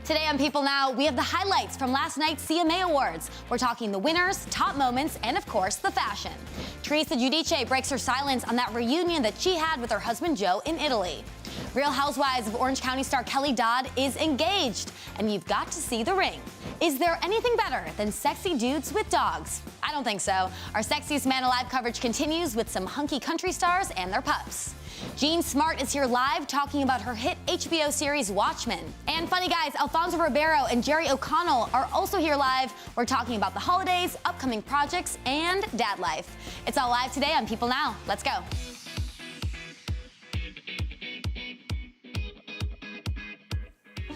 Today on People Now, we have the highlights from last night's CMA Awards. We're talking the winners, top moments, and of course, the fashion. Teresa Giudice breaks her silence on that reunion that she had with her husband Joe in Italy. Real Housewives of Orange County star Kelly Dodd is engaged, and you've got to see the ring. Is there anything better than sexy dudes with dogs? I don't think so. Our Sexiest Man Alive coverage continues with some hunky country stars and their pups. Jean Smart is here live talking about her hit HBO series Watchmen. And funny guys, Alfonso Ribeiro and Jerry O'Connell are also here live. We're talking about the holidays, upcoming projects, and dad life. It's all live today on People Now. Let's go.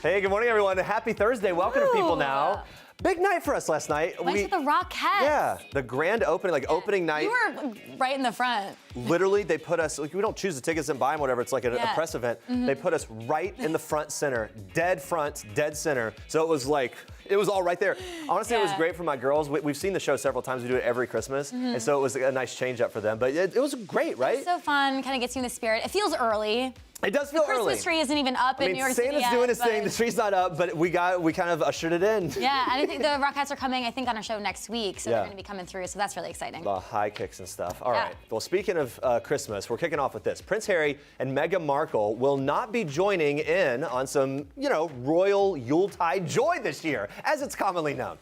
Hey, good morning, everyone. Happy Thursday. Welcome to People Now. Big night for us last night. Went to the Rockettes. Yeah, the grand opening, opening night. You were right in the front. Literally, they put us, we don't choose the tickets and buy them, whatever. It's like a press event. They put us right in the front center, dead front, dead center. So it was like, it was all right there. Honestly, it was great for my girls. We've seen the show several times. We do it every Christmas. And so it was a nice change up for them. But it was great, right? It's so fun, kind of gets you in the spirit. It feels early. It does feel early. The Christmas tree isn't even up in New York City Santa's doing his thing. The tree's not up, but we kind of ushered it in. Yeah, and I think the Rockettes are coming, I think, on our show next week, so they're going to be coming through, so that's really exciting. The high kicks and stuff. All right. Well, speaking of Christmas, we're kicking off with this. Prince Harry and Meghan Markle will not be joining in on some, royal Yuletide joy this year, as it's commonly known.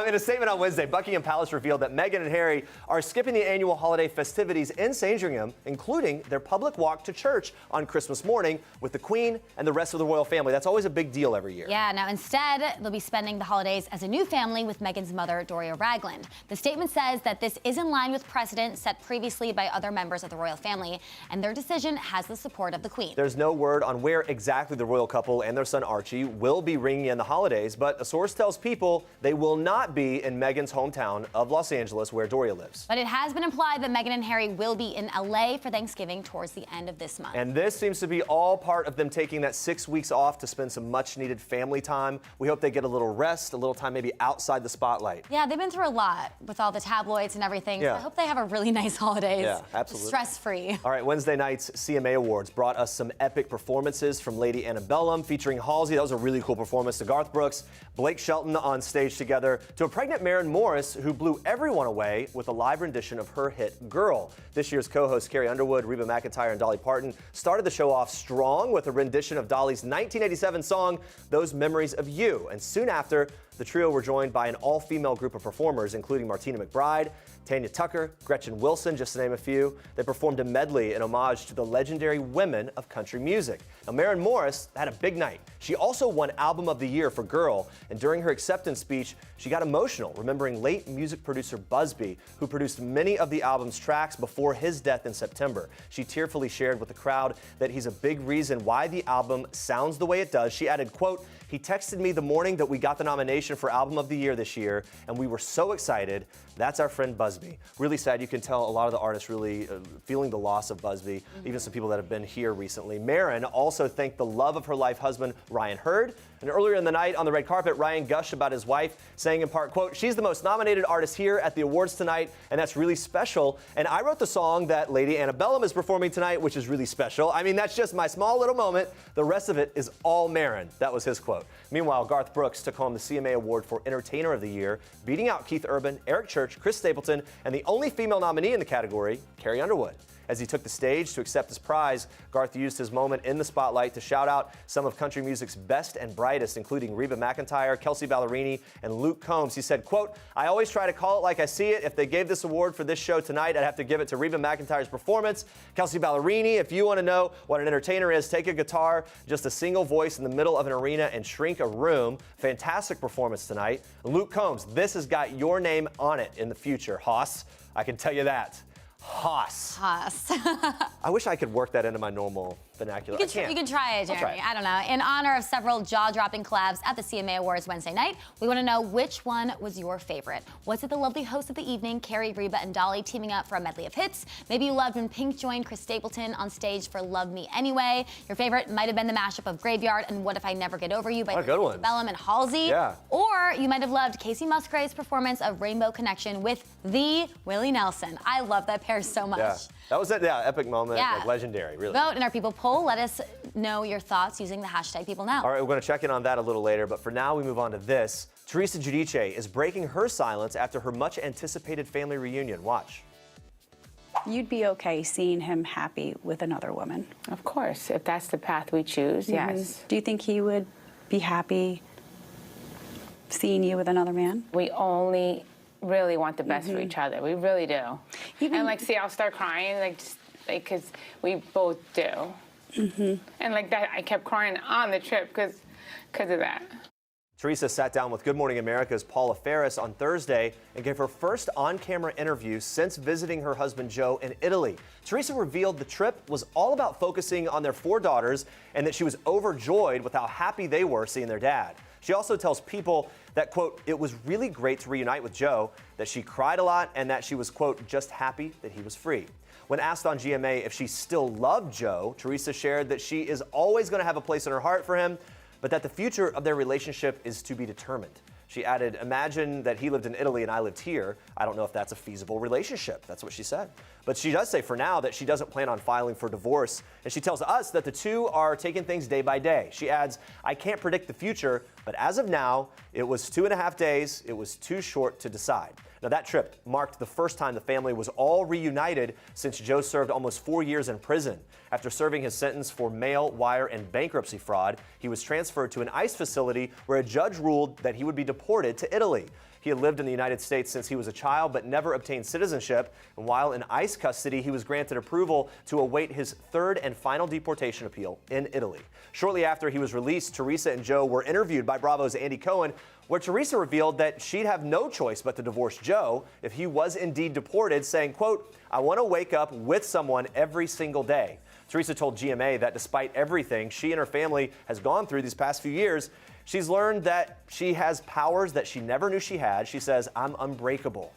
In a statement on Wednesday, Buckingham Palace revealed that Meghan and Harry are skipping the annual holiday festivities in Sandringham, including their public walk to church on Christmas morning with the Queen and the rest of the royal family. That's always a big deal every year. Yeah, now instead, they'll be spending the holidays as a new family with Meghan's mother, Doria Ragland. The statement says that this is in line with precedent set previously by other members of the royal family, and their decision has the support of the Queen. There's no word on where exactly the royal couple and their son Archie will be ringing in the holidays, but a source tells People they will not be in Meghan's hometown of Los Angeles, where Doria lives. But it has been implied that Meghan and Harry will be in LA for Thanksgiving towards the end of this month. And this seems to be all part of them taking that 6 weeks off to spend some much-needed family time. We hope they get a little rest, a little time maybe outside the spotlight. Yeah, they've been through a lot with all the tabloids and everything, so I hope they have a really nice holidays. Yeah, absolutely. Stress-free. All right, Wednesday night's CMA Awards brought us some epic performances from Lady Antebellum featuring Halsey. That was a really cool performance. To Garth Brooks, Blake Shelton on stage together, to a pregnant Maren Morris who blew everyone away with a live rendition of her hit Girl. This year's co-hosts Carrie Underwood, Reba McEntire, and Dolly Parton started the show off strong with a rendition of Dolly's 1987 song, Those Memories of You. And soon after, the trio were joined by an all-female group of performers, including Martina McBride, Tanya Tucker, Gretchen Wilson, just to name a few. They performed a medley in homage to the legendary women of country music. Now, Maren Morris had a big night. She also won Album of the Year for Girl, and during her acceptance speech, she got emotional, remembering late music producer Busby, who produced many of the album's tracks before his death in September. She tearfully shared with the crowd that he's a big reason why the album sounds the way it does. She added, quote, "He texted me the morning that we got the nomination for Album of the Year this year, and we were so excited. That's our friend Busby." Really sad. You can tell a lot of the artists really feeling the loss of Busby, even some people that have been here recently. Maren also thanked the love of her life husband, Ryan Hurd. And earlier in the night on the red carpet, Ryan gushed about his wife, saying in part, quote, "She's the most nominated artist here at the awards tonight, and that's really special. And I wrote the song that Lady Antebellum is performing tonight, which is really special. I mean, that's just my small little moment. The rest of it is all Maren." That was his quote. Meanwhile, Garth Brooks took home the CMA Award for Entertainer of the Year, beating out Keith Urban, Eric Church, Chris Stapleton, and the only female nominee in the category, Carrie Underwood. As he took the stage to accept his prize, Garth used his moment in the spotlight to shout out some of country music's best and brightest, including Reba McEntire, Kelsey Ballerini, and Luke Combs. He said, quote, "I always try to call it like I see it. If they gave this award for this show tonight, I'd have to give it to Reba McEntire's performance. Kelsey Ballerini, if you want to know what an entertainer is, take a guitar, just a single voice in the middle of an arena and shrink a room. Fantastic performance tonight. Luke Combs, this has got your name on it in the future, Hoss. I can tell you that. Hoss. I wish I could work that into my normal vernacular. You can try it, Jeremy. I don't know. In honor of several jaw-dropping collabs at the CMA Awards Wednesday night, we want to know which one was your favorite. Was it the lovely hosts of the evening, Carrie, Reba, and Dolly, teaming up for a medley of hits? Maybe you loved when Pink joined Chris Stapleton on stage for Love Me Anyway. Your favorite might have been the mashup of Graveyard and What If I Never Get Over You by Antebellum and Halsey. Yeah. Or you might have loved Casey Musgrave's performance of Rainbow Connection with the Willie Nelson. I love that pair so much. Yeah. That was an epic moment, like legendary, really. Vote in our People poll. Nicole, let us know your thoughts using the hashtag #PeopleNow. All right, we're going to check in on that a little later, but for now we move on to this. Teresa Giudice is breaking her silence after her much-anticipated family reunion. Watch. You'd be okay seeing him happy with another woman? Of course, if that's the path we choose, yes. Do you think he would be happy seeing you with another man? We only really want the best for each other. We really do. And see, I'll start crying, because we both do. And that, I kept crying on the trip because of that. Teresa sat down with Good Morning America's Paula Ferris on Thursday and gave her first on-camera interview since visiting her husband Joe in Italy. Teresa revealed the trip was all about focusing on their 4 daughters and that she was overjoyed with how happy they were seeing their dad. She also tells People that, quote, it was really great to reunite with Joe, that she cried a lot, and that she was, quote, just happy that he was free. When asked on GMA if she still loved Joe, Teresa shared that she is always going to have a place in her heart for him, but that the future of their relationship is to be determined. She added, imagine that he lived in Italy and I lived here. I don't know if that's a feasible relationship. That's what she said. But she does say for now that she doesn't plan on filing for divorce. And she tells us that the two are taking things day by day. She adds, I can't predict the future, but as of now, it was 2.5 days. It was too short to decide. Now, that trip marked the first time the family was all reunited since Joe served almost 4 years in prison. After serving his sentence for mail, wire, and bankruptcy fraud, he was transferred to an ICE facility where a judge ruled that he would be deported to Italy. He had lived in the United States since he was a child but never obtained citizenship. And while in ICE custody, he was granted approval to await his 3rd and final deportation appeal in Italy. Shortly after he was released, Teresa and Joe were interviewed by Bravo's Andy Cohen, where Teresa revealed that she'd have no choice but to divorce Joe if he was indeed deported, saying, quote, I want to wake up with someone every single day. Teresa told GMA that despite everything she and her family has gone through these past few years, she's learned that she has powers that she never knew she had. She says, I'm unbreakable.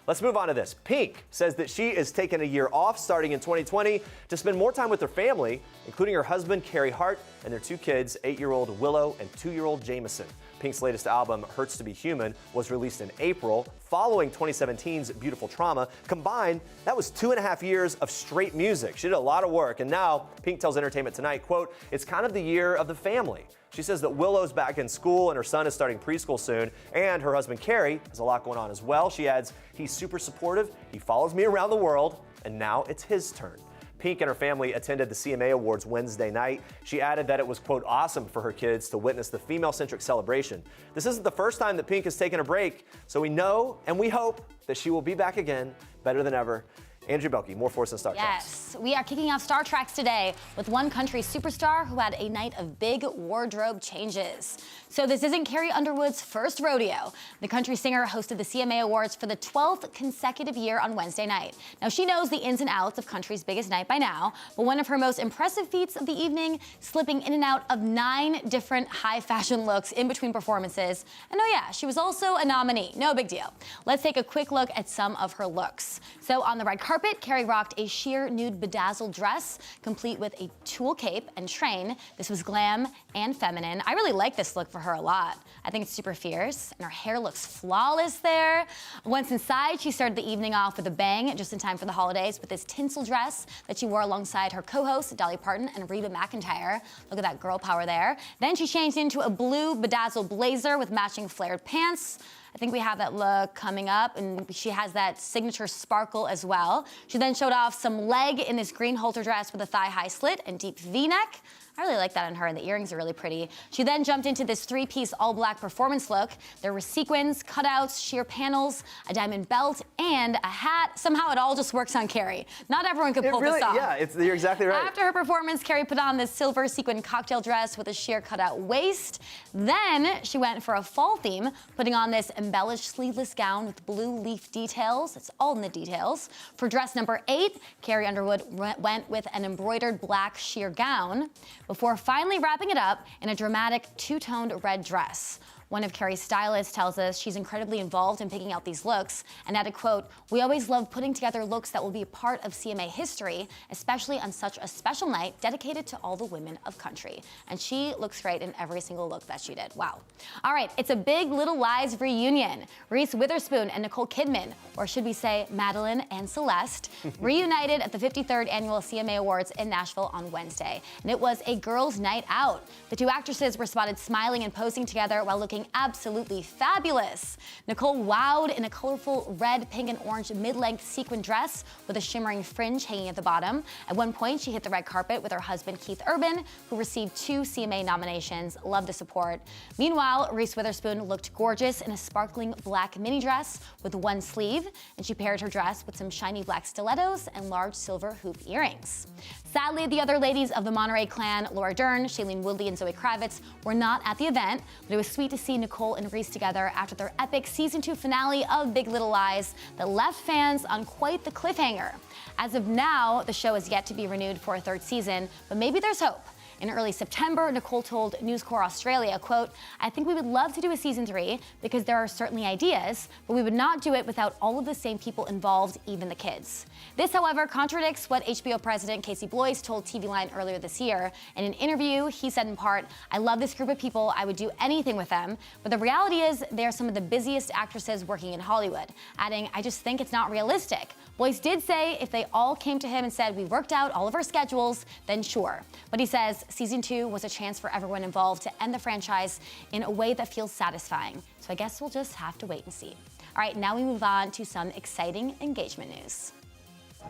Let's move on to this. Pink says that she is taking a year off starting in 2020 to spend more time with her family, including her husband, Carrie Hart, and their 2 kids, 8-year-old Willow and 2-year-old Jameson. Pink's latest album, Hurts to Be Human, was released in April, following 2017's Beautiful Trauma. Combined, that was 2.5 years of straight music. She did a lot of work, and now Pink tells Entertainment Tonight, quote, it's kind of the year of the family. She says that Willow's back in school and her son is starting preschool soon, and her husband Carrie has a lot going on as well. She adds, he's super supportive, he follows me around the world, and now it's his turn. Pink and her family attended the CMA Awards Wednesday night. She added that it was, quote, awesome for her kids to witness the female-centric celebration. This isn't the first time that Pink has taken a break, so we know and we hope that she will be back again, better than ever. Andrea Boehlke, more for us in Star Trek. Yes, we are kicking off Star Treks today with one country superstar who had a night of big wardrobe changes. So this isn't Carrie Underwood's first rodeo. The country singer hosted the CMA Awards for the 12th consecutive year on Wednesday night. Now, she knows the ins and outs of country's biggest night by now, but one of her most impressive feats of the evening, slipping in and out of 9 different high-fashion looks in between performances. And oh yeah, she was also a nominee. No big deal. Let's take a quick look at some of her looks. So on the red carpet, Carrie rocked a sheer nude bedazzled dress, complete with a tulle cape and train. This was glam and feminine. I really like this look for her a lot. I think it's super fierce, and her hair looks flawless there. Once inside, she started the evening off with a bang, just in time for the holidays, with this tinsel dress that she wore alongside her co-hosts, Dolly Parton and Reba McEntire. Look at that girl power there. Then she changed into a blue bedazzled blazer with matching flared pants. I think we have that look coming up, and she has that signature sparkle as well. She then showed off some leg in this green halter dress with a thigh-high slit and deep V-neck. I really like that on her, and the earrings are really pretty. She then jumped into this 3-piece all-black performance look. There were sequins, cutouts, sheer panels, a diamond belt, and a hat. Somehow it all just works on Carrie. Not everyone could pull this off. Yeah, you're exactly right. After her performance, Carrie put on this silver sequin cocktail dress with a sheer cutout waist. Then she went for a fall theme, putting on this embellished sleeveless gown with blue leaf details. It's all in the details. For dress number 8, Carrie Underwood went with an embroidered black sheer gown, before finally wrapping it up in a dramatic 2-toned red dress. One of Carrie's stylists tells us she's incredibly involved in picking out these looks and added, quote, "We always love putting together looks that will be a part of CMA history, especially on such a special night dedicated to all the women of country." And she looks great in every single look that she did. Wow. All right, it's a Big Little Lies reunion. Reese Witherspoon and Nicole Kidman, or should we say Madeline and Celeste, reunited at the 53rd annual CMA Awards in Nashville on Wednesday. And it was a girls' night out. The two actresses were spotted smiling and posing together while looking absolutely fabulous. Nicole wowed in a colorful red, pink, and orange mid-length sequin dress with a shimmering fringe hanging at the bottom. At one point, she hit the red carpet with her husband, Keith Urban, who received 2 CMA nominations. Love the support. Meanwhile, Reese Witherspoon looked gorgeous in a sparkling black mini dress with one sleeve, and she paired her dress with some shiny black stilettos and large silver hoop earrings. Sadly, the other ladies of the Monterey clan, Laura Dern, Shailene Woodley, and Zoe Kravitz, were not at the event, but it was sweet to see Nicole and Reese together after their epic season 2 finale of Big Little Lies that left fans on quite the cliffhanger. As of now, the show is yet to be renewed for a 3rd season, but maybe there's hope. In early September, Nicole told News Corp Australia, quote, "I think we would love to do a season 3 because there are certainly ideas, but we would not do it without all of the same people involved, even the kids." This, however, contradicts what HBO president Casey Bloys told TV Line earlier this year. In an interview, he said in part, "I love this group of people. I would do anything with them. But the reality is they are some of the busiest actresses working in Hollywood," adding, "I just think it's not realistic." Bloys did say if they all came to him and said, "We worked out all of our schedules," then sure. But he says season 2 was a chance for everyone involved to end the franchise in a way that feels satisfying. So I guess we'll just have to wait and see. All right, now we move on to some exciting engagement news.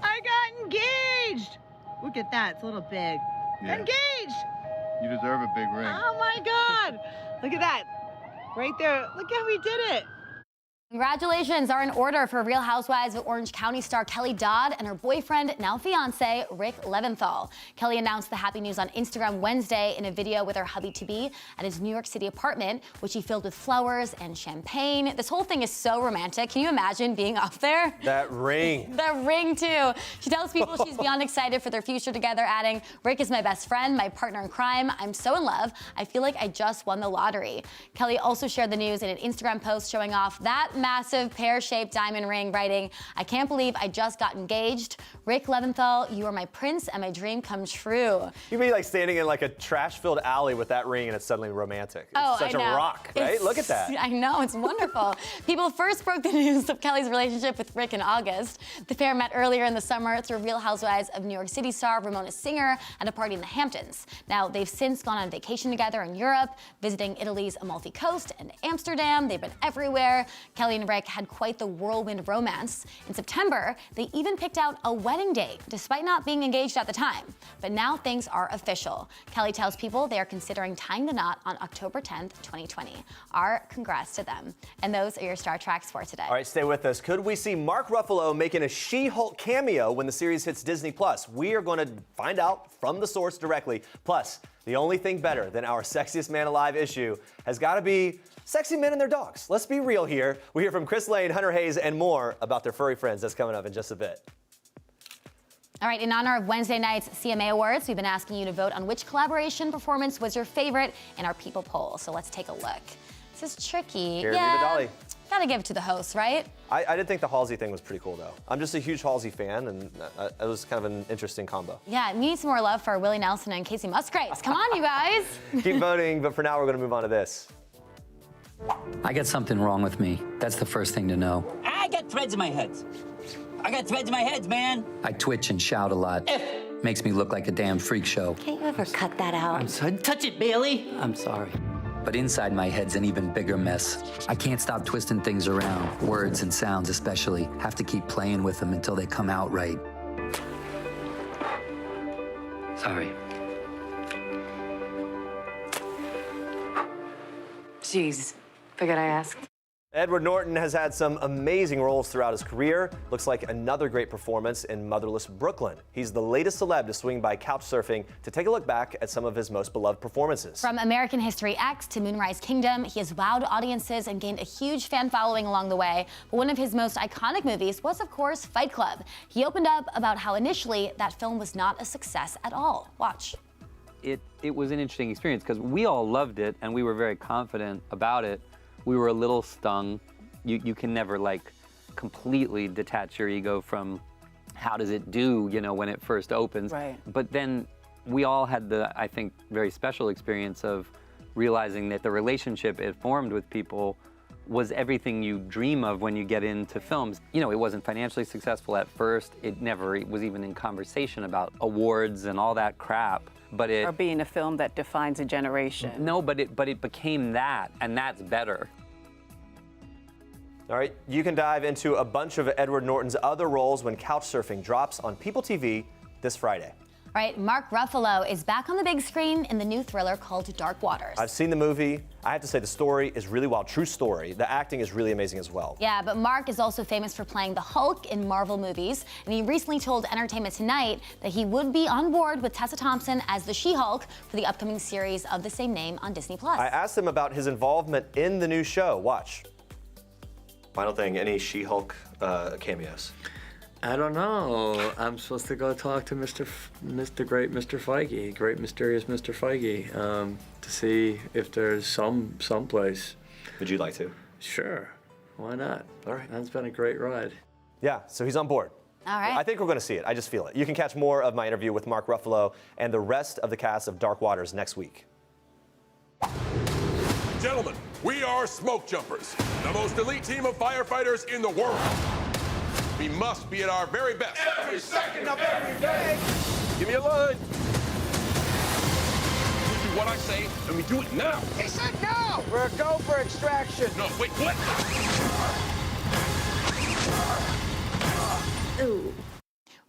I got engaged! Look at that, it's a little big. Yeah. Engaged! You deserve a big ring. Oh my God! Look at that. Right there. Look how we did it. Congratulations are in order for Real Housewives of Orange County star Kelly Dodd and her boyfriend, now fiance, Rick Leventhal. Kelly announced the happy news on Instagram Wednesday in a video with her hubby-to-be at his New York City apartment, which he filled with flowers and champagne. This whole thing is so romantic. Can you imagine being up there? That ring. The ring, too. She tells people she's beyond excited for their future together, adding, "Rick is my best friend, my partner in crime. I'm so in love. I feel like I just won the lottery." Kelly also shared the news in an Instagram post showing off that massive pear-shaped diamond ring, writing, "I can't believe I just got engaged. Rick Leventhal, you are my prince and my dream come true." You'd be like standing in like a trash-filled alley with that ring and it's suddenly romantic. It's such I know. a rock, right? Look at that. I know, it's wonderful. People first broke the news of Kelly's relationship with Rick in August. The pair met earlier in the summer through Real Housewives of New York City star Ramona Singer at a party in the Hamptons. Now, they've since gone on vacation together in Europe, visiting Italy's Amalfi Coast and Amsterdam. They've been everywhere. Kelly and Rick had quite the whirlwind romance. In September, they even picked out a wedding date, despite not being engaged at the time. But now things are official. Kelly tells people they are considering tying the knot on October 10th, 2020. Our congrats to them. And those are your Star Treks for today. All right, stay with us. Could we see Mark Ruffalo making a She-Hulk cameo when the series hits Disney+? We are going to find out from the source directly. Plus, the only thing better than our Sexiest Man Alive issue has got to be sexy men and their dogs. Let's be real here. We hear from Chris Lane, Hunter Hayes, and more about their furry friends. That's coming up in just a bit. All right, in honor of Wednesday night's CMA Awards, we've been asking you to vote on which collaboration performance was your favorite in our People poll. So let's take a look. This is tricky. Here, Dolly. Gotta give it to the host, right? I did think the Halsey thing was pretty cool, though. I'm just a huge Halsey fan, and it was kind of an interesting combo. Yeah, we need some more love for Willie Nelson and Casey Musgraves. Come on, you guys. Keep voting, but for now, we're going to move on to this. I got something wrong with me. That's the first thing to know. I got threads in my head. I got threads in my head, man. I twitch and shout a lot. Makes me look like a damn freak show. Can't you ever cut that out? I'm sorry. Touch it, Bailey. I'm sorry. But inside my head's an even bigger mess. I can't stop twisting things around, words and sounds especially. Have to keep playing with them until they come out right. Sorry. Jeez, figured I asked. Edward Norton has had some amazing roles throughout his career. Looks like another great performance in Motherless Brooklyn. He's the latest celeb to swing by couch surfing to take a look back at some of his most beloved performances. From American History X to Moonrise Kingdom, he has wowed audiences and gained a huge fan following along the way. But one of his most iconic movies was, of course, Fight Club. He opened up about how initially that film was not a success at all. Watch. it was an interesting experience because we all loved it and we were very confident about it. We were a little stung. You can never like completely detach your ego from how does it do, you know, when it first opens. Right. But then we all had the, I think, very special experience of realizing that the relationship it formed with people was everything you dream of when you get into films. You know, it wasn't financially successful at first. It never was even in conversation about awards and all that crap. But it, Or being a film that defines a generation. no, but it became that, and that's better. All right, you can dive into a bunch of Edward Norton's other roles when Couchsurfing drops on PeopleTV this Friday. All right, Mark Ruffalo is back on the big screen in the new thriller called Dark Waters. I've seen the movie. I have to say the story is really wild. True story. The acting is really amazing as well. Yeah, but Mark is also famous for playing the Hulk in Marvel movies, and he recently told Entertainment Tonight that he would be on board with Tessa Thompson as the She-Hulk for the upcoming series of the same name on Disney+. I asked him about his involvement in the new show. Watch. Final thing, any She-Hulk cameos? I don't know. I'm supposed to go talk to Mr. Great Mr. Feige, Great Mysterious Mr. Feige, to see if there's some place. Would you like to? Sure. Why not? All right. That's been a great ride. Yeah, so he's on board. All right. I think we're going to see it. I just feel it. You can catch more of my interview with Mark Ruffalo and the rest of the cast of Dark Waters next week. Gentlemen, we are Smoke Jumpers, the most elite team of firefighters in the world. We must be at our very best. Every second of every day. Give me a line. We do what I say, and we do it now. He said no. We're a go for extraction. No, wait, what? Ooh.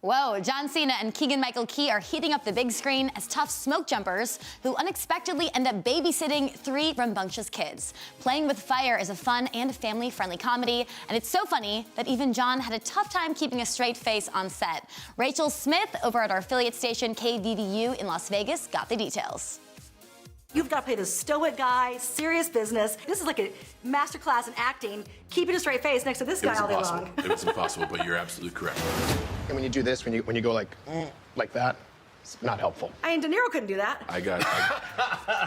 Whoa, John Cena and Keegan-Michael Key are heating up the big screen as tough smoke jumpers who unexpectedly end up babysitting 3 rambunctious kids. Playing with Fire is a fun and family-friendly comedy, and it's so funny that even John had a tough time keeping a straight face on set. Rachel Smith over at our affiliate station KVVU in Las Vegas got the details. You've got to play the stoic guy, serious business. This is like a masterclass in acting, keeping a straight face next to this guy all day long. It was impossible, but you're absolutely correct. And when you do this, when you go like that, it's not helpful. I mean, De Niro couldn't do that.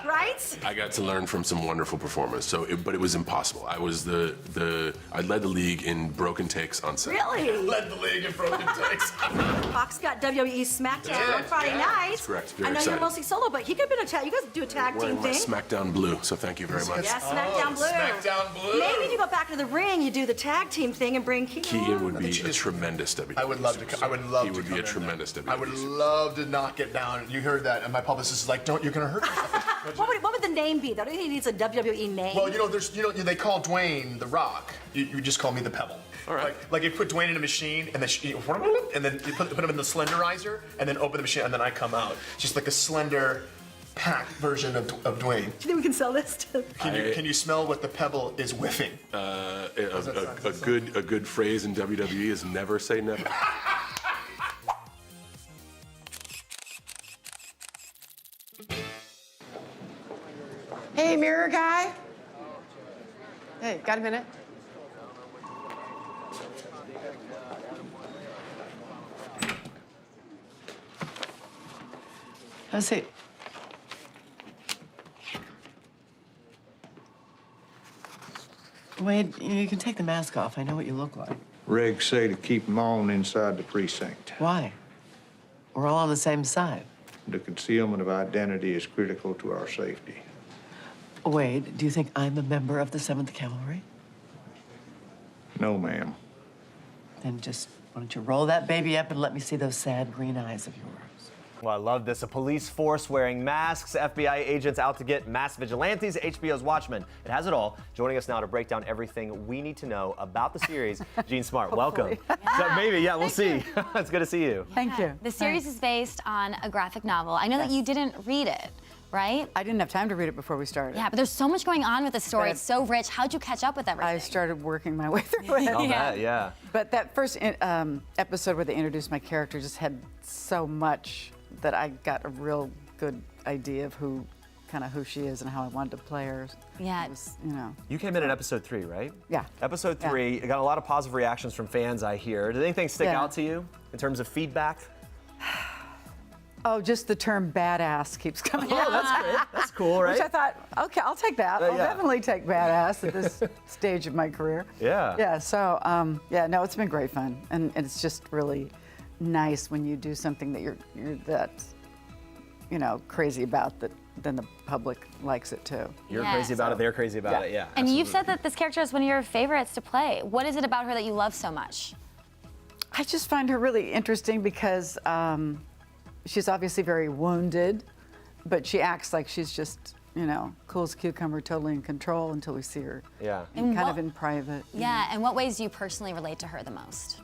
Right? I got to learn from some wonderful performers. But it was impossible. I was I led the league in broken takes on set. Really? Led the league in broken takes. Fox got WWE SmackDown on Friday night. That's correct. Very I know excited. you're mostly solo, but he could have been a tag. You guys do a tag team Wearing thing. my SmackDown blue, so thank you very much. Yes, SmackDown Blue. SmackDown Blue. Maybe when you go back into the ring, you do the tag team thing and bring Keegan. Keegan would be a tremendous WWE. I would love to. I would love He to. would be a tremendous WWE. I would love to knock it down. You heard that, and my publicist is like, "Don't. You're gonna hurt yourself." What would the name be? Though? Do you think he needs a WWE name? Well, they call Dwayne The Rock. You just call me the Pebble. All right. Like you put Dwayne in a machine, and then you put him in the Slenderizer, and then open the machine, and then I come out. Just like a slender, packed version of Dwayne. Do you think we can sell this to? Can you smell what the Pebble is whiffing? A good phrase in WWE is never say never. Hey, mirror guy. Hey, got a minute? Have a seat. Wade, you can take the mask off. I know what you look like. Regs say to keep them on inside the precinct. Why? We're all on the same side. The concealment of identity is critical to our safety. Wade, do you think I'm a member of the 7th Cavalry? No, ma'am. Then just, why don't you roll that baby up and let me see those sad green eyes of yours? Well, I love this. A police force wearing masks, FBI agents out to get mass vigilantes, HBO's Watchmen. It has it all. Joining us now to break down everything we need to know about the series, Jean Smart. Welcome. So maybe, we'll see. It's good to see you. Thank you. The series is based on a graphic novel. I know that you didn't read it, right? I didn't have time to read it before we started. Yeah, but there's so much going on with the story. It's so rich. How'd you catch up with everything? I started working my way through it. All that, yeah. But that first episode where they introduced my character just had so much that I got a real good idea of who she is and how I wanted to play her. Yeah. It was, you know. You came in at episode 3, right? Yeah. Episode 3, got a lot of positive reactions from fans, I hear. Did anything stick out to you in terms of feedback? Oh, just the term badass keeps coming up. Oh, that's great. That's cool, right? Which I thought, okay, I'll take that. I'll yeah. definitely take badass at this stage of my career. Yeah. Yeah, so, yeah, no, it's been great fun. And it's just really nice when you do something that you're that, you know, crazy about, that then the public likes it too. You're crazy about it, they're crazy about it, yeah. And you've said that this character is one of your favorites to play. What is it about her that you love so much? I just find her really interesting because she's obviously very wounded, but she acts like she's just, you know, cool as a cucumber, totally in control until we see her kind of in private. Yeah, in what ways do you personally relate to her the most?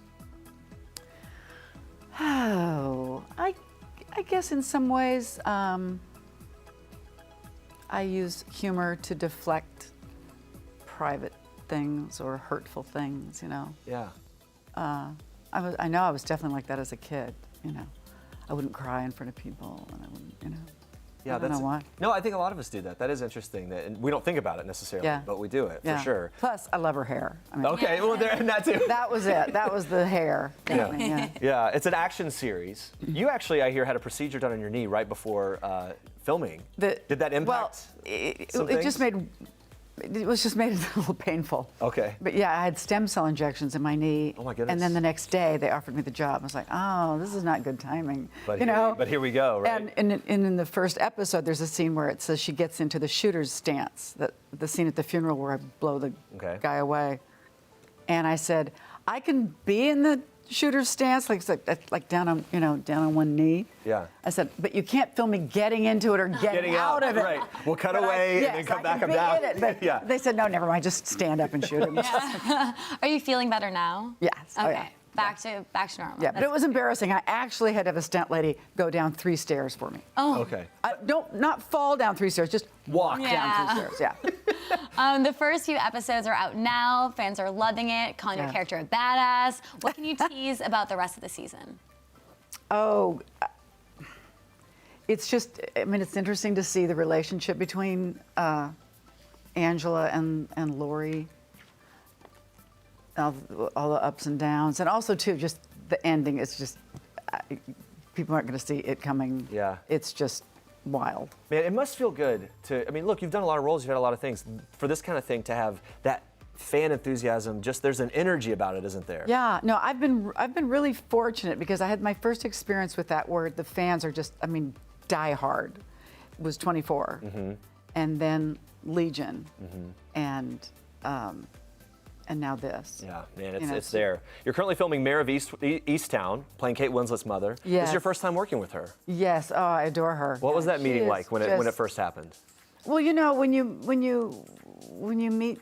Oh, I guess in some ways I use humor to deflect private things or hurtful things, you know. Yeah. I know I was definitely like that as a kid, you know. I wouldn't cry in front of people, and I wouldn't, you know. Yeah, I don't know why. No, I think a lot of us do that. That is interesting. And we don't think about it necessarily, but we do it for sure. Plus, I love her hair. I mean, okay, well, and that too. That was it. That was the hair. Yeah, it's an action series. You actually, I hear, had a procedure done on your knee right before filming. Did that impact? Well, it was just made a little painful. Okay. But yeah, I had stem cell injections in my knee. Oh my goodness. And then the next day they offered me the job. I was like, oh, this is not good timing. But here we go, right? And in the first episode, there's a scene where it says she gets into the shooter's stance, the scene at the funeral where I blow the guy away. And I said, I can be in the shooter's stance, like down on one knee. Yeah. I said, but you can't film me getting into it or getting out of it. Right. We'll cut away and then come back and down. But they said, no, never mind. Just stand up and shoot him. Are you feeling better now? Yes. Okay. Oh, yeah. Back to normal. Yeah, but it was embarrassing. I actually had to have a stunt lady go down 3 stairs for me. Oh. Okay. Not fall down 3 stairs, just walk down 3 stairs. Yeah. The first few episodes are out now. Fans are loving it, calling your character a badass. What can you tease about the rest of the season? Oh, it's just, I mean, it's interesting to see the relationship between Angela and Lori. All the ups and downs, and also too, just the ending. It's just people aren't going to see it coming. Yeah, it's just wild. Man, it must feel good to. I mean, look, you've done a lot of roles, you've had a lot of things. For this kind of thing to have that fan enthusiasm, just there's an energy about it, isn't there? Yeah, no, I've been really fortunate because I had my first experience with that where the fans are just, I mean, die hard. Was 24, and then Legion, and now this. Yeah, man, it's there. You're currently filming Mayor of Easttown, playing Kate Winslet's mother. Yes. This is your first time working with her. Yes. Oh, I adore her. What was that meeting like when it first happened? Well, you know, when you meet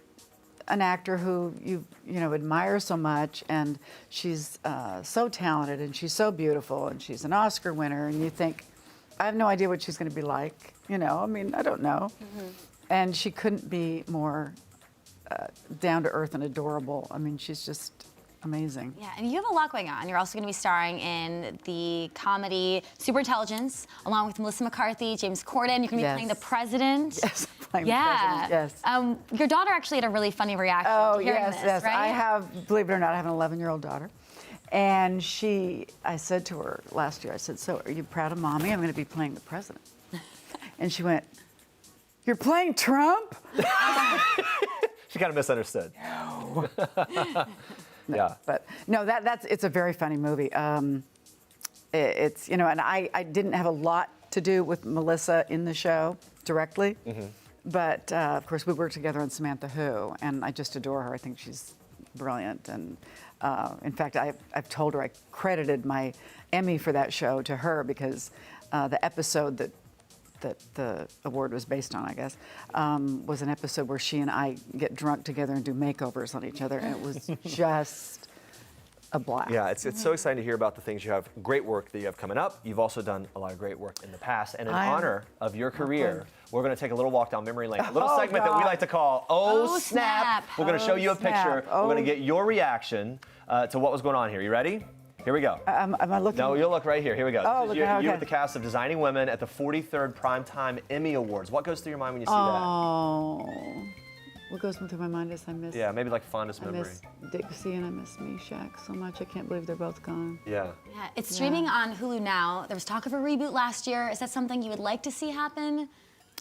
an actor who you admire so much, and she's so talented, and she's so beautiful, and she's an Oscar winner, and you think, I have no idea what she's going to be like. You know, I mean, I don't know. And she couldn't be more down to earth and adorable. I mean, she's just amazing. Yeah, and you have a lot going on. You're also going to be starring in the comedy Superintelligence, along with Melissa McCarthy, James Corden. You're going to be playing the president. Yes, playing the president. Yes. Your daughter actually had a really funny reaction to hearing this, right? I have, believe it or not, I have an 11-year-old daughter. And I said to her last year, I said, so are you proud of mommy? I'm going to be playing the president. And she went, you're playing Trump? She kind of misunderstood. No. Yeah. But no, it's a very funny movie. It's, you know, and I didn't have a lot to do with Melissa in the show directly. But of course we worked together on Samantha Who, and I just adore her. I think she's brilliant. And in fact, I've told her I credited my Emmy for that show to her because the episode that the award was based on, I guess, was an episode where she and I get drunk together and do makeovers on each other, and it was just a blast. Yeah, it's so exciting to hear about the things you have, great work that you have coming up. You've also done a lot of great work in the past, and in honor of your career, we're going to take a little walk down memory lane, a little segment that we like to call Oh Snap. We're going to show you a picture. We're going to get your reaction to what was going on here. You ready? Here we go. Am I looking? No, you'll look right here. Here we go. Oh, You're with the cast of Designing Women at the 43rd Primetime Emmy Awards. What goes through your mind when you see that? what goes through my mind is I miss. Yeah, maybe like fondest I memory. miss Dixie and I miss Meshack so much. I can't believe they're both gone. Yeah. Yeah, it's streaming on Hulu now. There was talk of a reboot last year. Is that something you would like to see happen?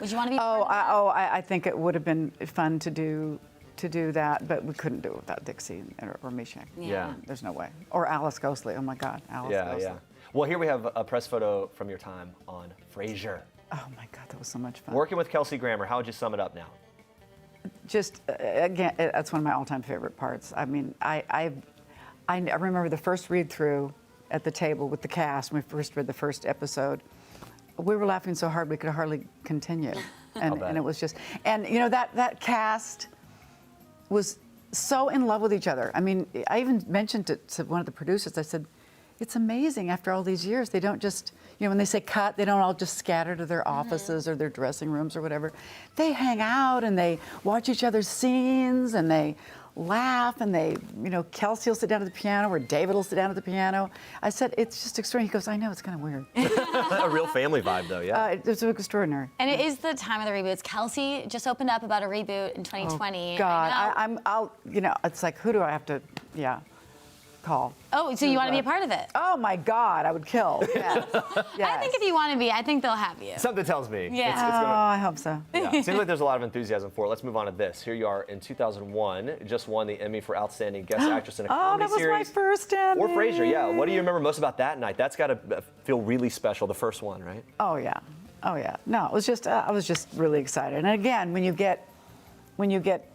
Would you want to be? I think it would have been fun to do that, but we couldn't do it without Dixie or Meshack. Yeah. There's no way. Or Alice Ghostley. Oh my God, Alice Ghostley. Yeah. Well, here we have a press photo from your time on Frasier. Oh my God, that was so much fun. Working with Kelsey Grammer, how would you sum it up now? Just again, that's one of my all-time favorite parts. I mean, I remember the first read-through at the table with the cast when we first read the first episode. We were laughing so hard we could hardly continue, and it was just, and you know that cast was so in love with each other. I mean, I even mentioned it to one of the producers. I said, it's amazing after all these years, they don't just, you know, when they say cut, they don't all just scatter to their offices or their dressing rooms or whatever. They hang out and they watch each other's scenes and they laugh and they, you know, Kelsey will sit down at the piano or David will sit down at the piano. I said, it's just extraordinary. He goes, I know, it's kind of weird. A real family vibe though, yeah. It's extraordinary. And it is the time of the reboots. Kelsey just opened up about a reboot in 2020. Oh, God, I'll, you know, it's like, who do I have to, call? Oh, so you want to be a part of it? Oh my God, I would kill. Yes. I think if you want to be, I think they'll have you. Something tells me. Yeah. It's gonna, I hope so. Yeah. Seems like there's a lot of enthusiasm for it. Let's move on to this. Here you are in 2001, just won the Emmy for Outstanding Guest Actress in a Comedy Series. Oh, that was my first Emmy. Or Frasier, yeah. What do you remember most about that night? That's got to feel really special, the first one, right? Oh yeah. No, it was just I was just really excited. And again, when you get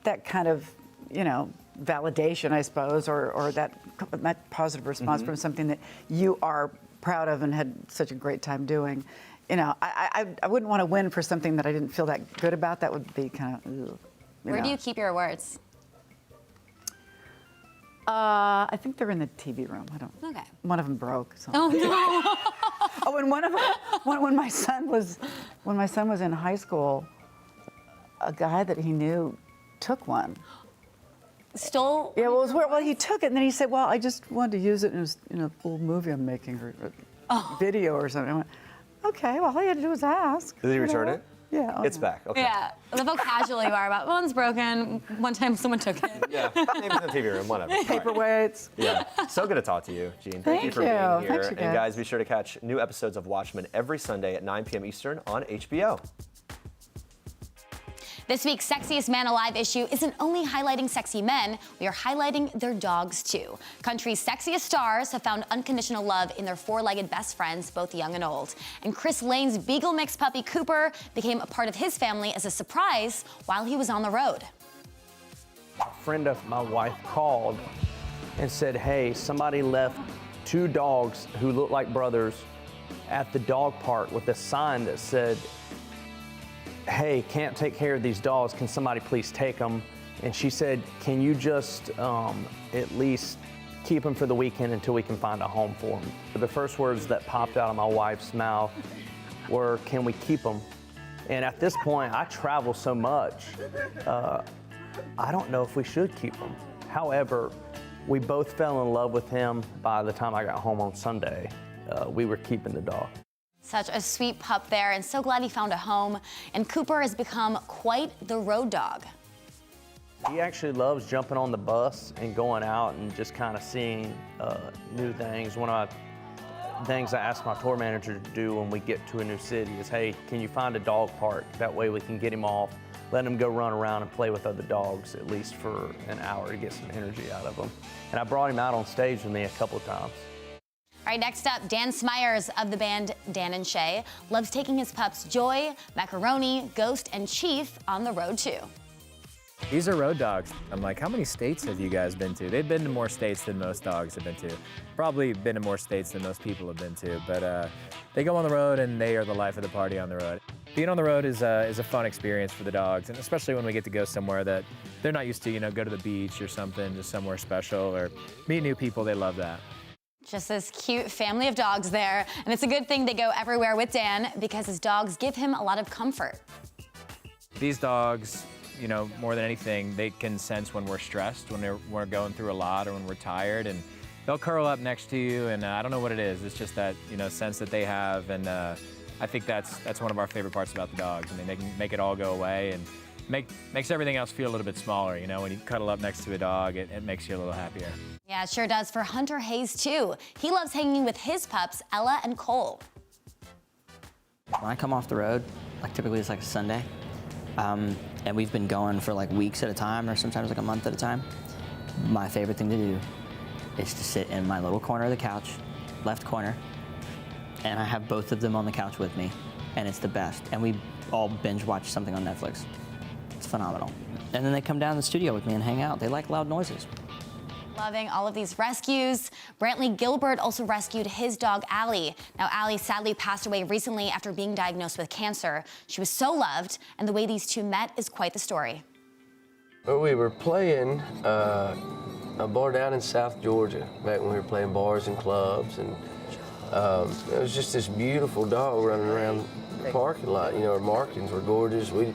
that kind of, you know, validation, I suppose, or that positive response from something that you are proud of and had such a great time doing, you know, I wouldn't want to win for something that I didn't feel that good about. That would be kind of. Where do you keep your awards? I think they're in the TV room. I don't. Okay. One of them broke. So. Oh no. Oh, and one of them, when my son was in high school, a guy that he knew took one. Stole? Yeah, well, it was weird. Well, he took it, and then he said, well, I just wanted to use it in a little movie I'm making, or video or something. I went, okay, well, all you had to do was ask. Did he return it? Yeah. It's back. Okay. Yeah. I love how casual you are about one's broken. One time someone took it. Yeah. Maybe it's in the TV room, whatever. Paperweights. Yeah. So good to talk to you, Jean. Thank you for you. being here. Thanks, you and guys, be sure to catch new episodes of Watchmen every Sunday at 9 p.m. Eastern on HBO. This week's Sexiest Man Alive issue isn't only highlighting sexy men, we are highlighting their dogs too. Country's sexiest stars have found unconditional love in their four-legged best friends, both young and old. And Chris Lane's Beagle mix puppy Cooper became a part of his family as a surprise while he was on the road. A friend of my wife called and said, hey, somebody left two dogs who look like brothers at the dog park with a sign that said, hey, can't take care of these dogs, can somebody please take them? And she said, can you just at least keep them for the weekend until we can find a home for them? The first words that popped out of my wife's mouth were, can we keep them? And at this point, I travel so much, I don't know if we should keep them. However, we both fell in love with him by the time I got home on Sunday. We were keeping the dog. Such a sweet pup there, and so glad he found a home. And Cooper has become quite the road dog. He actually loves jumping on the bus and going out and just kind of seeing new things. One of the things I ask my tour manager to do when we get to a new city is, hey, can you find a dog park? That way we can get him off, let him go run around and play with other dogs at least for an hour to get some energy out of him. And I brought him out on stage with me a couple of times. All right, next up, Dan Smyers of the band Dan and Shay loves taking his pups Joy, Macaroni, Ghost, and Chief on the road too. These are road dogs. I'm like, how many states have you guys been to? They've been to more states than most dogs have been to. Probably been to more states than most people have been to, but they go on the road and they are the life of the party on the road. Being on the road is a fun experience for the dogs, and especially when we get to go somewhere that they're not used to, you know, go to the beach or something, just somewhere special, or meet new people. They love that. Just this cute family of dogs there. And it's a good thing they go everywhere with Dan because his dogs give him a lot of comfort. These dogs, you know, more than anything, they can sense when we're stressed, when we're going through a lot, or when we're tired, and they'll curl up next to you, and I don't know what it is. It's just that, you know, sense that they have, and I think that's one of our favorite parts about the dogs. I mean, they can make it all go away, and makes everything else feel a little bit smaller. You know, when you cuddle up next to a dog, it makes you a little happier. Yeah, it sure does for Hunter Hayes, too. He loves hanging with his pups, Ella and Cole. When I come off the road, like typically it's like a Sunday, and we've been going for like weeks at a time or sometimes like a month at a time, my favorite thing to do is to sit in my little corner of the couch, left corner, and I have both of them on the couch with me, and it's the best. And we all binge watch something on Netflix. It's phenomenal. And then they come down to the studio with me and hang out. They like loud noises. Loving all of these rescues. Brantley Gilbert also rescued his dog, Allie. Now, Allie sadly passed away recently after being diagnosed with cancer. She was so loved, and the way these two met is quite the story. Well, we were playing a bar down in South Georgia, back when we were playing bars and clubs, and it was just this beautiful dog running around the parking lot. You know, her markings were gorgeous. We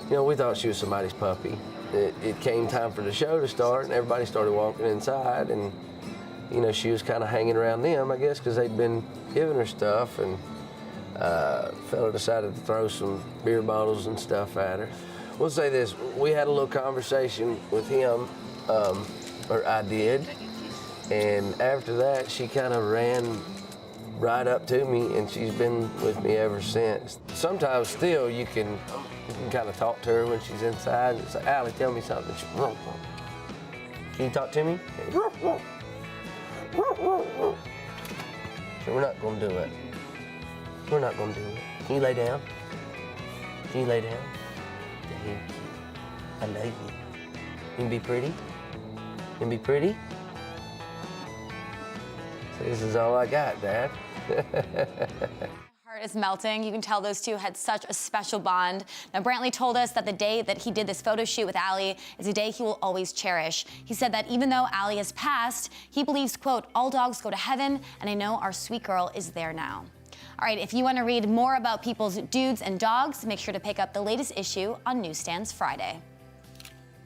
thought she was somebody's puppy. It came time for the show to start, and everybody started walking inside, and you know, she was kind of hanging around them, I guess, because they'd been giving her stuff, and fella decided to throw some beer bottles and stuff at her. We'll say this: we had a little conversation with him, or I did, and after that, she kind of ran right up to me, and she's been with me ever since. Sometimes still you can kind of talk to her when she's inside and say, Allie, tell me something. She, ruh, ruh. Can you talk to me? Ruh, ruh. Ruh, ruh, ruh. So we're not going to do it. We're not going to do it. Can you lay down? Can you lay down? Thank you. I love you. You can be pretty? You can be pretty? So this is all I got, Dad. Heart is melting. You can tell those two had such a special bond. Now, Brantley told us that the day that he did this photo shoot with Allie is a day he will always cherish. He said that even though Allie has passed, he believes, quote, all dogs go to heaven, and I know our sweet girl is there now. All right, if you want to read more about people's dudes and dogs, make sure to pick up the latest issue on Newsstands Friday.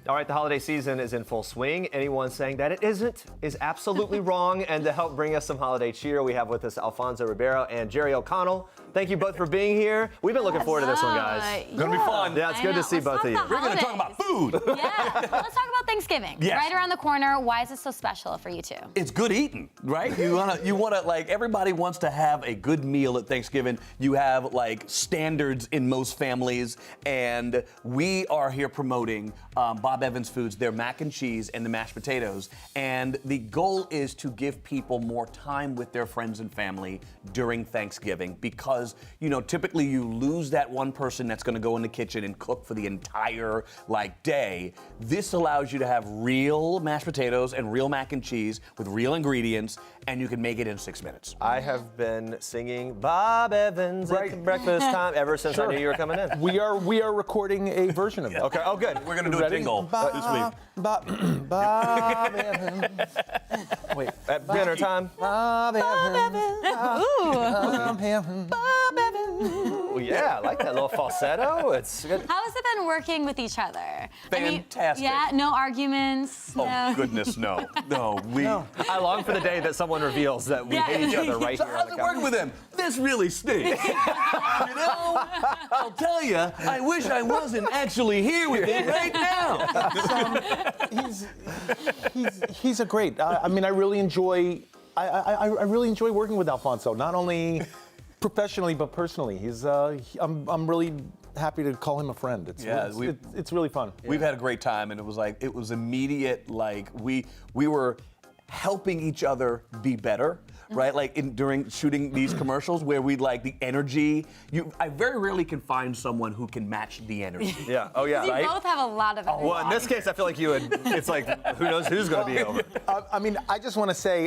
All right, the holiday season is in full swing. Anyone saying that it isn't is absolutely wrong. And to help bring us some holiday cheer, we have with us Alfonso Ribeiro and Jerry O'Connell. Thank you both for being here. We've been looking forward to this one, guys. Gonna be fun. Yeah, it's good to see both of you. We're gonna talk about food. Yeah, let's talk about Thanksgiving. Yes. Right around the corner. Why is it so special for you two? It's good eating, right? You wanna like, everybody wants to have a good meal at Thanksgiving. You have like standards in most families, and we are here promoting Bob Evans Foods, their mac and cheese and the mashed potatoes. And the goal is to give people more time with their friends and family during Thanksgiving, because you know, typically you lose that one person that's gonna go in the kitchen and cook for the entire like day. This allows you to have real mashed potatoes and real mac and cheese with real ingredients, and you can make it in 6 minutes. I have been singing Bob Evans at breakfast time ever since I knew you were coming in. We are recording a version of that. Okay, oh good. We're gonna do a jingle this week. Bob Evans. Wait, at dinner time. Bob Evans. Ooh. Bob Evans. Bob Evans. Well, yeah, I like that little falsetto. It's good. How has it been working with each other? Fantastic. Yeah, no arguments. Oh, no. Goodness, no. No, I long for the day that someone reveals that we hate each other right so here on how's the it couch. working with him? This really stinks. You know, I'll tell you, I wish I wasn't actually here with him right now. He's a great. I mean, I really enjoy. I really enjoy working with Alfonso. Not only professionally but personally. I'm really happy to call him a friend. It's really fun. We've had a great time, and it was immediate. Like we were helping each other be better. Right, like during shooting these commercials, where we like the energy. I very rarely can find someone who can match the energy. Yeah. Oh yeah. You Right? both have a lot of energy. Well, in this case, I feel like you would. It's like who knows who's going to be over. I mean, I just want to say,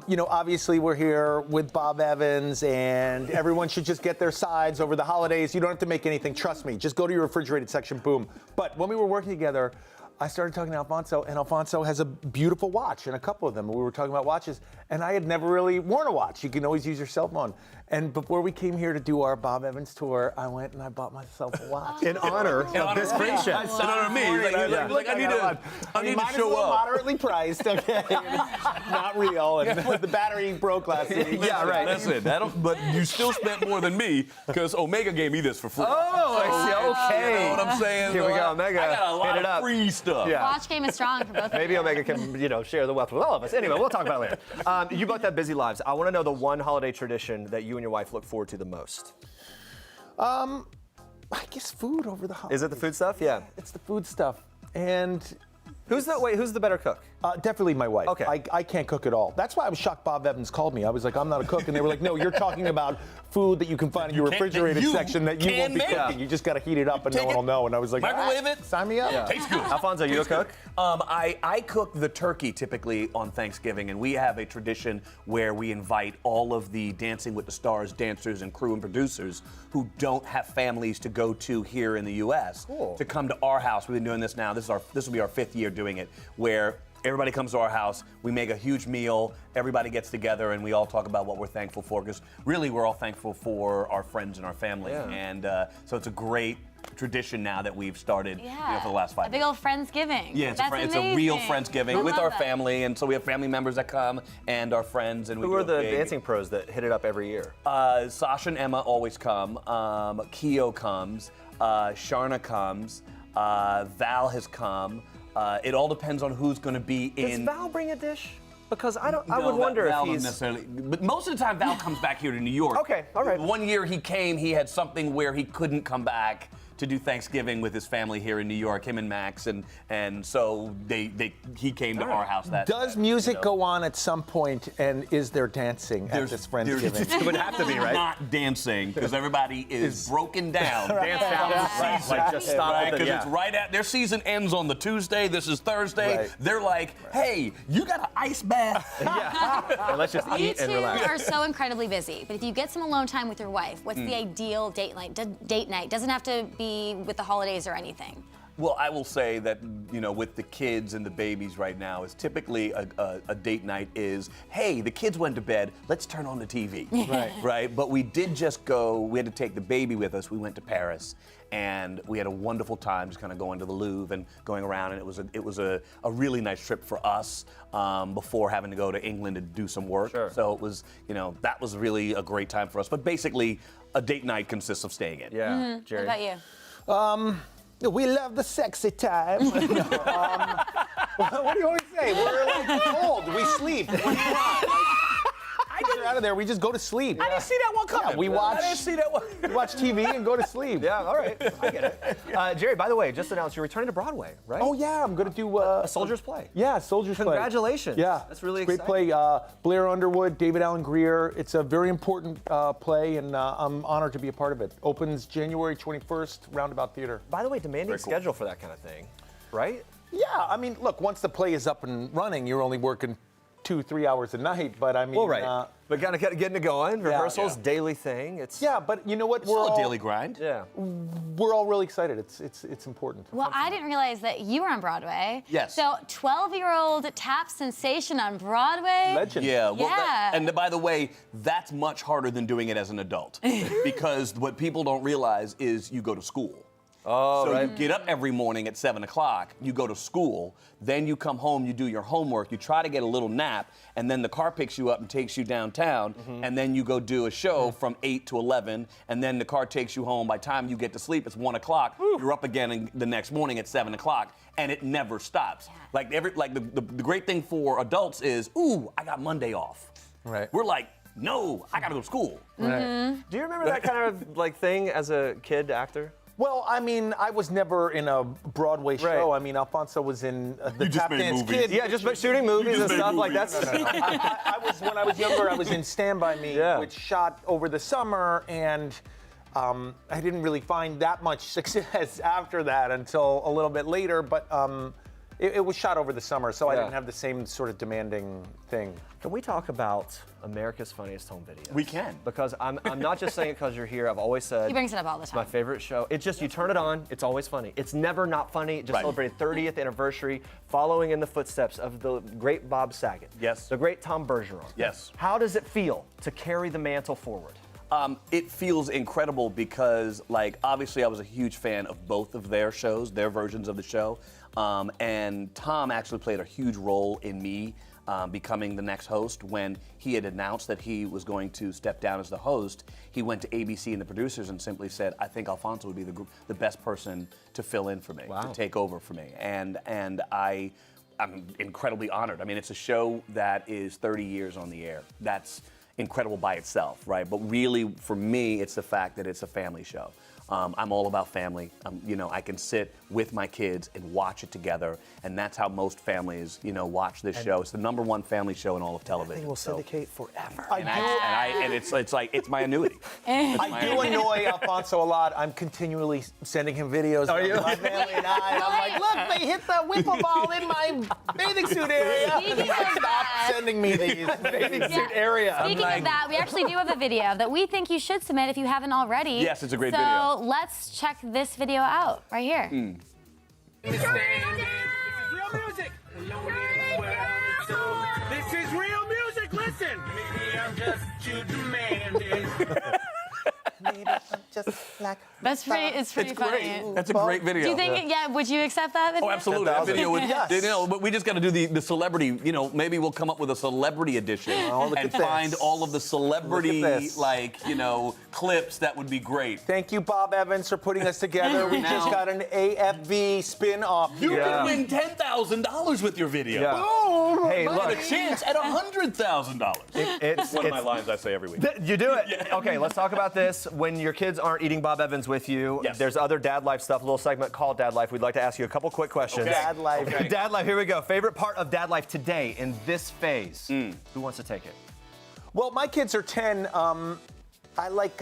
you know, obviously we're here with Bob Evans, and everyone should just get their sides over the holidays. You don't have to make anything. Trust me. Just go to your refrigerated section. Boom. But when we were working together, I started talking to Alfonso, and Alfonso has a beautiful watch, and a couple of them. We were talking about watches, and I had never really worn a watch. You can always use your cell phone. And before we came here to do our Bob Evans tour, I went and I bought myself a watch. In honor of this friendship. In honor of me. Like, I need to show up. Moderately priced, okay? Not real, and the battery broke last week. Yeah, right. Listen, but you still spent more than me, because Omega gave me this for free. Oh, I see. Okay. You know what I'm saying? Here we go, Omega. I got a lot Hit it of up. free stuff. Yeah. Watch game is strong for both of you. Maybe Omega can, share the wealth with all of us. Anyway, we'll talk about it later. You both have busy lives. I want to know the one holiday tradition that you and your wife look forward to the most. I guess food over the holidays. Is it the food stuff? Yeah. It's the food stuff. And who's the better cook? Definitely my wife. Okay. I can't cook at all. That's why I was shocked Bob Evans called me. I was like, I'm not a cook. And they were like, no, you're talking about food that you can find in your refrigerated section that you won't be cooking. You just got to heat it up and no one will know. And I was like, microwave it. Sign me up. Yeah. Tastes good. Alfonso, you a cook? I cook the turkey typically on Thanksgiving, and we have a tradition where we invite all of the Dancing with the Stars dancers and crew and producers who don't have families to go to here in the U.S. to come to our house. We've been doing this now. This will be our 5th year doing it, where everybody comes to our house, we make a huge meal, everybody gets together, and we all talk about what we're thankful for, because really we're all thankful for our friends and our family. Yeah. And so it's a great tradition now that we've started for the last 5 A big old Friendsgiving. Yeah, it's a real Friendsgiving with our family, and so we have family members that come and our friends. And Who are the dancing pros that hit it up every year? Sasha and Emma always come. Keo comes. Sharna comes. Val has come. It all depends on who's going to be in. Does Val bring a dish? Because I would wonder Val if he's necessarily. But most of the time, Val comes back here to New York. Okay, all right. One year he came, he had something where he couldn't come back to do Thanksgiving with his family here in New York, him and Max, and so he came to our house. Does music go on at some point, and is there dancing at this Friendsgiving? It would have to be, right? Not dancing, because everybody is broken down. Dance down the season. Like just stop Because it's right at their season ends on the Tuesday. This is Thursday. Right. They're like, hey, you got an ice bath? And let's just You eat and two relax. are so incredibly busy, but if you get some alone time with your wife, what's the ideal date night? Date night doesn't have to be with the holidays or anything. Well, I will say that, with the kids and the babies right now, is typically a date night is, hey, the kids went to bed, let's turn on the TV. Right. Right? But we did just go, we had to take the baby with us. We went to Paris, and we had a wonderful time just kind of going to the Louvre and going around, and it was a really nice trip for us before having to go to England to do some work. Sure. So it was, that was really a great time for us. But basically, a date night consists of staying in. Yeah, What Jerry. about you? We love the sexy time. What do you want to say? We're like old. We sleep. What do you want? We're out of there. We just go to sleep. I didn't see that one coming. Yeah, we watch. I didn't see that one. We watch TV and go to sleep. Yeah, all right. I get it. Jerry, by the way, just announced you're returning to Broadway, right? Oh yeah, I'm gonna do A Soldier's Play. Yeah, Soldier's Play. Congratulations. Yeah, That's really great exciting. play. Blair Underwood, David Allen Greer. It's a very important play, and I'm honored to be a part of it. Opens January 21st, Roundabout Theater. By the way, demanding schedule for that kind of thing, right? Yeah, I mean, look, once the play is up and running, you're only working 2-3 hours a night, but I mean, Well, right. But kind of getting it going, rehearsals, daily thing. It's yeah, but you know what? It's still a daily grind. Yeah. We're all really excited. It's important. Well, I didn't realize that you were on Broadway. Yes. So 12-year-old tap sensation on Broadway. Legend. Yeah. Well, Yeah. and by the way, that's much harder than doing it as an adult, because what people don't realize is you go to school. Oh, So right. you get up every morning at 7 o'clock, you go to school, then you come home, you do your homework, you try to get a little nap, and then the car picks you up and takes you downtown, and then you go do a show from 8 to 11, and then the car takes you home. By the time you get to sleep, it's 1 o'clock, you're up again the next morning at 7 o'clock, and it never stops. Like the great thing for adults is, ooh, I got Monday off. Right. We're like, no, I gotta go to school. Right. Do you remember that kind of thing as a kid actor? Well, I mean, I was never in a Broadway show. I mean, Alfonso was in the Tap Dance Kid. Yeah, just shooting movies and stuff like that. When I was younger, I was in Stand By Me, which shot over the summer, and I didn't really find that much success after that until a little bit later. But it was shot over the summer, so I didn't have the same sort of demanding thing. Can we talk about America's Funniest Home Videos? We can. Because I'm not just saying it because you're here. I've always said He brings it up all the it's my time. favorite show. It's just you turn it on, it's always funny. It's never not funny. It just celebrated 30th anniversary, following in the footsteps of the great Bob Saget. Yes. The great Tom Bergeron. Yes. How does it feel to carry the mantle forward? It feels incredible because, obviously I was a huge fan of both of their shows, their versions of the show. And Tom actually played a huge role in me becoming the next host. When he had announced that he was going to step down as the host, he went to ABC and the producers and simply said, I think Alfonso would be the best person to fill in for me, to take over for me. And I'm incredibly honored. I mean, it's a show that is 30 years on the air. That's incredible by itself, right? But really, for me, it's the fact that it's a family show. I'm all about family. You know, I can sit with my kids and watch it together, and that's how most families, you know, watch this show. It's the #1 family show in all of television. It will syndicate forever. And it's like it's my annuity. I do annoy Alfonso a lot. I'm continually sending him videos Are you? of my family and I. And I'm like, look, they hit the wiffle ball in my bathing suit area. Speaking of Stop that- sending me these bathing suit area. Speaking of that, we actually do have a video that we think you should submit if you haven't already. Yes, it's a great so video. So let's check this video out right here. This is real music. This is real music. Listen. Maybe I'm just too demanding. Maybe I'm just like. It's pretty funny. That's a great video. Do you think? Yeah. Would you accept that video? Oh, absolutely. That video would, Yes. you know, but we just got to do the celebrity, you know, maybe we'll come up with a celebrity edition look and at find this. all of the celebrity, Look at this. like, you know, clips that would be great. Thank you, Bob Evans, for putting us together. We just got an AFV spin-off. You here. can win $10,000 with your video. Yeah. Boom! Hey, Look, look. a chance at $100,000. It's one of my lines I say every week. You do it. Okay, let's talk about this. When your kids aren't eating Bob Evans with you, there's other dad life stuff, a little segment called Dad Life. We'd like to ask you a couple quick questions. Okay. Dad life. Okay. Dad life, here we go. Favorite part of dad life today in this phase? Who wants to take it? Well, my kids are 10. I like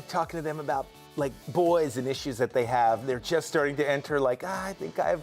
talking to them about like boys and issues that they have. They're just starting to enter like, I think I have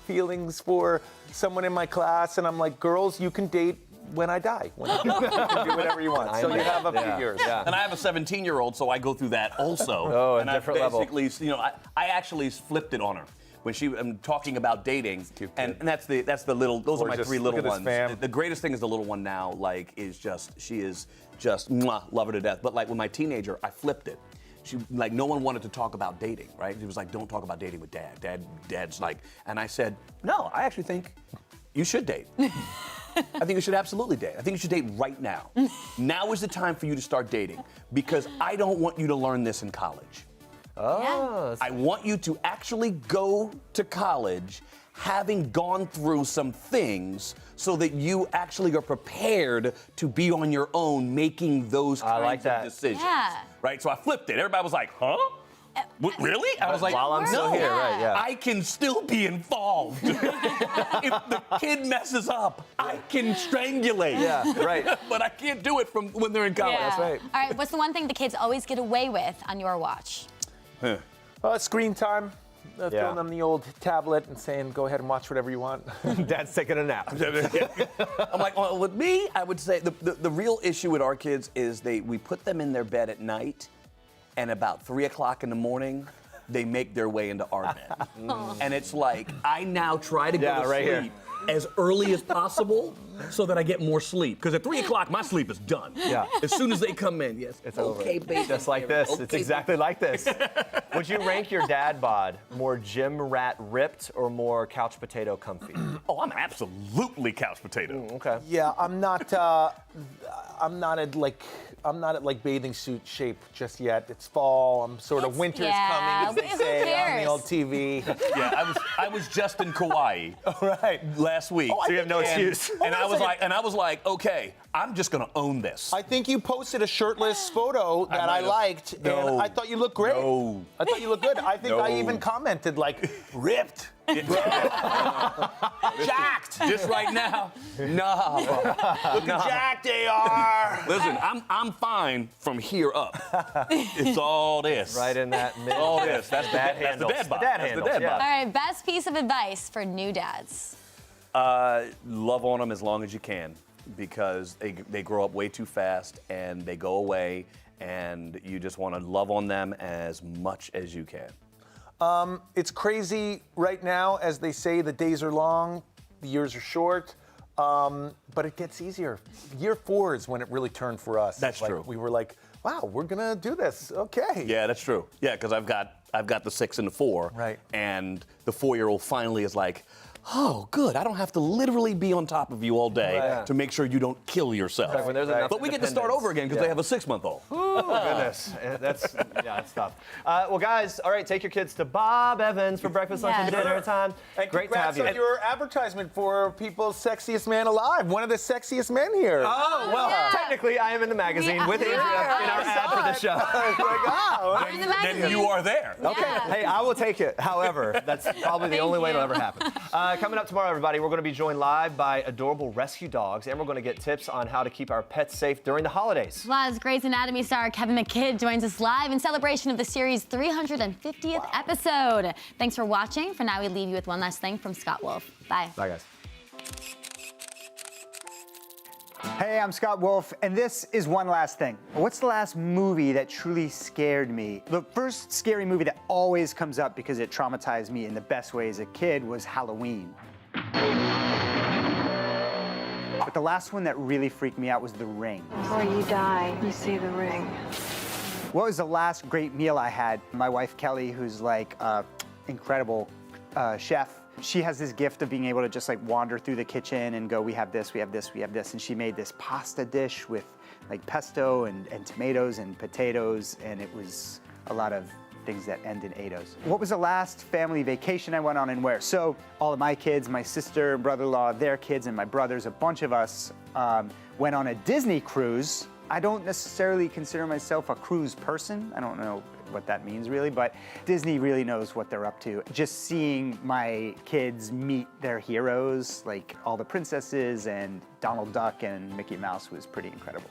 feelings for someone in my class, and I'm like, girls, you can date when I die. When you can do whatever you want. So you have a few years. Yeah. And I have a 17-year-old, so I go through that also. Oh, a and different I level. basically, you know, I actually flipped it on her when I'm talking about dating, and that's the little. Those are my Gorgeous. 3 little Look at this ones. fam. The greatest thing is the little one now. Like, she is just mwah, love her to death. But like with my teenager, I flipped it. She like no one wanted to talk about dating, right? He was like, don't talk about dating with Dad. Dad's like, and I said, no, I actually think you should date. I think you should absolutely date. I think you should date right now. Now is the time for you to start dating because I don't want you to learn this in college. Oh. I want you to actually go to college having gone through some things so that you actually are prepared to be on your own making those kinds of decisions. Yeah. Right? So I flipped it. Everybody was like, huh? What, really? I was like, While I'm still no, here, right, yeah. I can still be involved. If the kid messes up, I can strangulate. Yeah, right. But I can't do it from when they're in college. Yeah. That's right. All right. What's the one thing the kids always get away with on your watch? Screen time. Throwing them the old tablet and saying, go ahead and watch whatever you want. Dad's taking a nap. I'm like, well, with me, I would say the real issue with our kids is we put them in their bed at night, and about 3 o'clock in the morning, they make their way into our bed. And it's like, I now try to go to right sleep here. as early as possible so that I get more sleep. Because at 3 o'clock, my sleep is done. Yeah. As soon as they come in, yes. It's okay, over. baby. Just like this. It's Okay, exactly like this. Would you rank your dad bod more gym rat ripped or more couch potato comfy? Oh, I'm absolutely couch potato. Okay. Yeah, I'm not at like bathing suit shape just yet. It's fall. I'm sort of winter's coming, as they Who say on cares? the old TV. Yeah, I was just in Kauai last week. So you have no excuse. And I was like, okay, I'm just gonna own this. I think you posted a shirtless photo that I liked, and I thought you looked great. No. I thought you looked good. I think I No. even commented like, ripped. Jacked. Just right now. No. Look at jacked they are. Listen, I'm fine from here up. It's all this. Right in that middle. All this. That's Bad that's the handles. dad bod. The dad That's handles, the dad yeah. bod. All right. Best piece of advice for new dads. Love on them as long as you can, because they grow up way too fast and they go away, and you just want to love on them as much as you can. It's crazy right now, as they say, the days are long, the years are short, but it gets easier. Year 4 is when it really turned for us. That's Like, true. We were like, wow, we're gonna do this. Okay. Yeah, that's true. Yeah, because I've got I've got the 6 and the 4. Right. And the 4-year-old finally is like, oh, good. I don't have to literally be on top of you all day to make sure you don't kill yourself. Right, when there's enough But we get to start over again because they have a 6-month-old. Oh, goodness. That's tough. Well, guys, all right, take your kids to Bob Evans for breakfast, lunch, and dinner time. And Great to have you. on your advertisement for People's Sexiest Man Alive, one of the sexiest men here. Oh, well, technically, I am in the magazine with Andrea in our ad for the show. Then you are there. Okay. Hey, I will take it. However, that's probably the only way it'll ever happen. Coming up tomorrow, everybody, we're going to be joined live by adorable rescue dogs, and we're going to get tips on how to keep our pets safe during the holidays. Plus, Grey's Anatomy star Kevin McKidd joins us live in celebration of the series' 350th episode. Thanks for watching. For now, we leave you with one last thing from Scott Wolf. Bye. Bye, guys. Hey, I'm Scott Wolf, and this is one last thing. What's the last movie that truly scared me? The first scary movie that always comes up because it traumatized me in the best way as a kid was Halloween. But the last one that really freaked me out was The Ring. Before you die, you see the ring. What was the last great meal I had? My wife, Kelly, who's like incredible chef, she has this gift of being able to just like wander through the kitchen and go, we have this, we have this, we have this. And she made this pasta dish with like pesto and tomatoes and potatoes, and it was a lot of things that end in ados. What was the last family vacation I went on and where? So all of my kids, my sister, brother-in-law, their kids, and my brothers, a bunch of us went on a Disney cruise. I don't necessarily consider myself a cruise person. I don't know what that means really, but Disney really knows what they're up to. Just seeing my kids meet their heroes, like all the princesses and Donald Duck and Mickey Mouse, was pretty incredible.